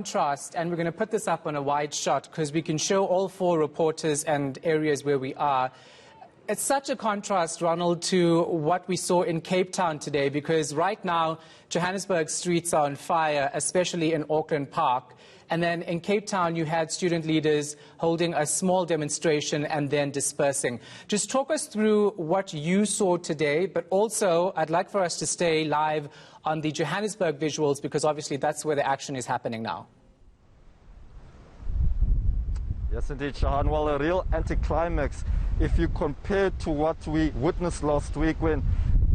Contrast, and we're going to put this up on a wide shot because we can show all four reporters and areas where we are. It's such a contrast, Ronald, to what we saw in Cape Town today, because right now Johannesburg streets are on fire, especially in Auckland Park. And then in Cape Town, you had student leaders holding a small demonstration and then dispersing. Just talk us through what you saw today, but also I'd like for us to stay live on the Johannesburg visuals, because obviously that's where the action is happening now. Yes, indeed, Shahan. Well, a real anticlimax if you compare to what we witnessed last week when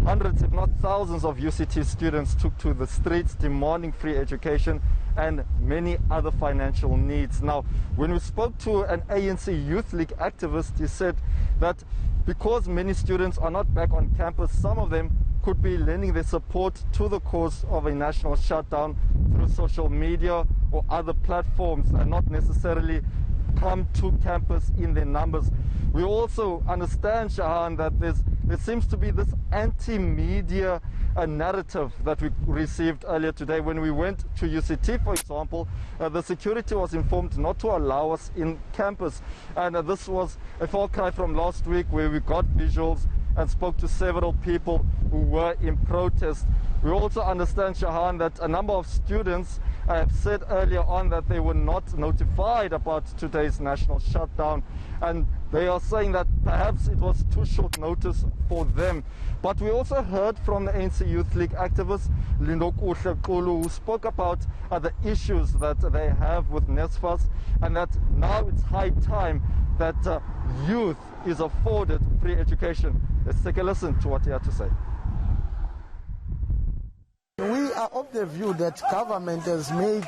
hundreds, if not thousands, of UCT students took to the streets demanding free education and many other financial needs. Now, when we spoke to an ANC Youth League activist, he said that because many students are not back on campus, some of them could be lending their support to the cause of a national shutdown through social media or other platforms and not necessarily come to campus in their numbers. We also understand, Shahan, that there seems to be this anti-media narrative that we received earlier today. When we went to UCT, for example, the security was informed not to allow us in campus. And this was a far cry from last week, where we got visuals and spoke to several people who were in protest. We also understand, Shahan, that a number of students have said earlier on that they were not notified about today's national shutdown, and they are saying that perhaps it was too short notice for them. But we also heard from the ANC Youth League activist Lindokuhle, who spoke about the issues that they have with NSFAS, and that now it's high time that youth is afforded free education. Let's take a listen to what he had to say. We are of the view that government has made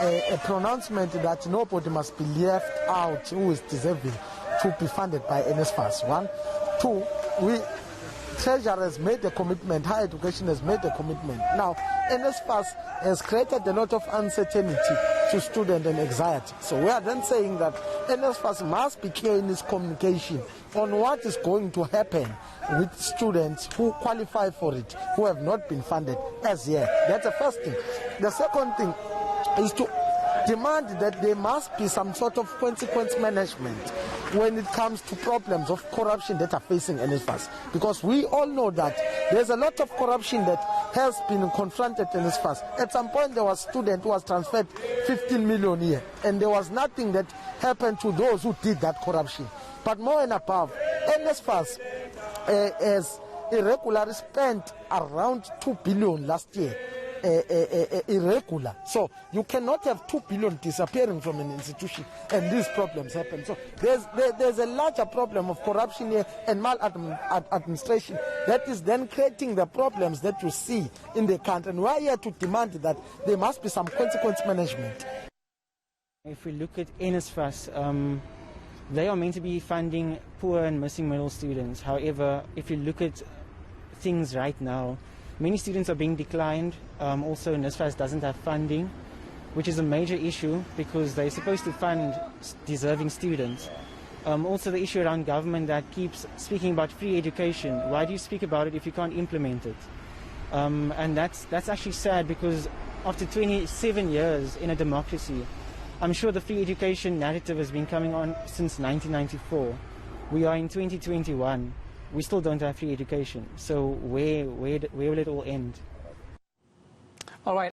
a pronouncement that nobody must be left out who is deserving to be funded by NSFAS. 1. 2, Treasury has made a commitment, higher education has made a commitment. Now, NSFAS has created a lot of uncertainty to students and anxiety. So we are then saying that NSFAS must be clear in its communication on what is going to happen with students who qualify for it, who have not been funded as yet. That's the first thing. The second thing is to demand that there must be some sort of consequence management when it comes to problems of corruption that are facing NSFAS. Because we all know that there's a lot of corruption that has been confronted in NSFAS. At some point there was a student who was transferred 15 million a year, and there was nothing that happened to those who did that corruption. But more and above, NSFAS has irregularly spent around 2 billion last year. Irregular. So you cannot have 2 billion disappearing from an institution and these problems happen. So there's a larger problem of corruption here and maladministration that is then creating the problems that you see in the country. And we are here to demand that there must be some consequence management. If we look at NSFAS, they are meant to be funding poor and missing middle students. However, if you look at things right now, many students are being declined. Also, NSFAS doesn't have funding, which is a major issue because they're supposed to fund deserving students. Also, the issue around government that keeps speaking about free education. Why do you speak about it if you can't implement it? And that's actually sad, because after 27 years in a democracy, I'm sure the free education narrative has been coming on since 1994. We are in 2021. We still don't have free education. So where will it all end? All right.